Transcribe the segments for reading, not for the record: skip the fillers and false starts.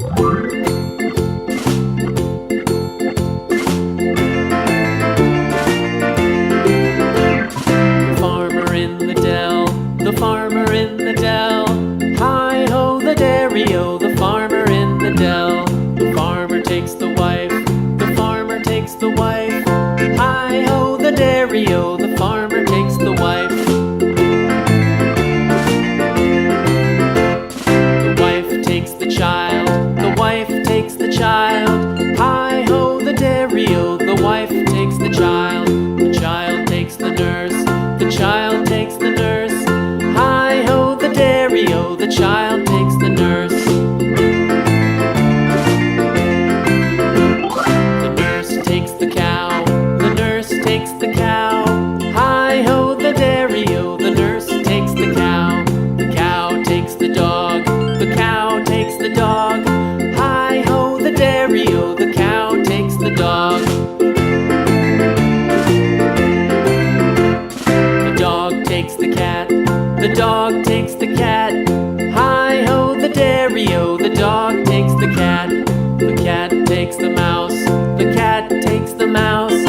Farmer in the dell, the farmer in the dell. Hi-ho the dairy-o, the farmer in the dell. The farmer takes the wife, the farmer takes the wife. Hi-ho the dairy-o, the farmer takes the wife. The wife takes the child, the wife takes the child. Hi-ho the dairy-o, the wife takes the child. The child takes the nurse, the child takes the nurse. Hi-ho the dairy-o, the child takes the nurse. The nurse takes the cow, the nurse takes the cow. Hi-ho the dairy-o, the nurse takes the cow. The cow takes the dog, the cow takes the dog. Hi-ho the dairy-o, the cow takes the dog. The dog takes the cat, the dog takes the cat. Hi-ho the dairy-o, the dog takes the cat. The cat takes the mouse, the cat takes the mouse.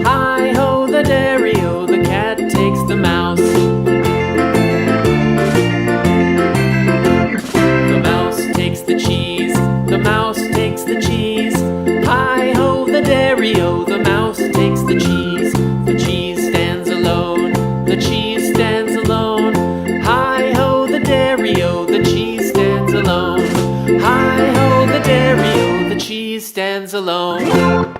Hi-ho the dairy-o, the cat takes the mouse. The mouse takes the cheese, the mouse takes the cheese. Hi-ho the dairy-o, the mouse takes the cheese. The cheese stands alone, the cheese stands alone. Hi-ho the dairy-o, the cheese stands alone. Hi-ho the dairy-o, the cheese stands alone.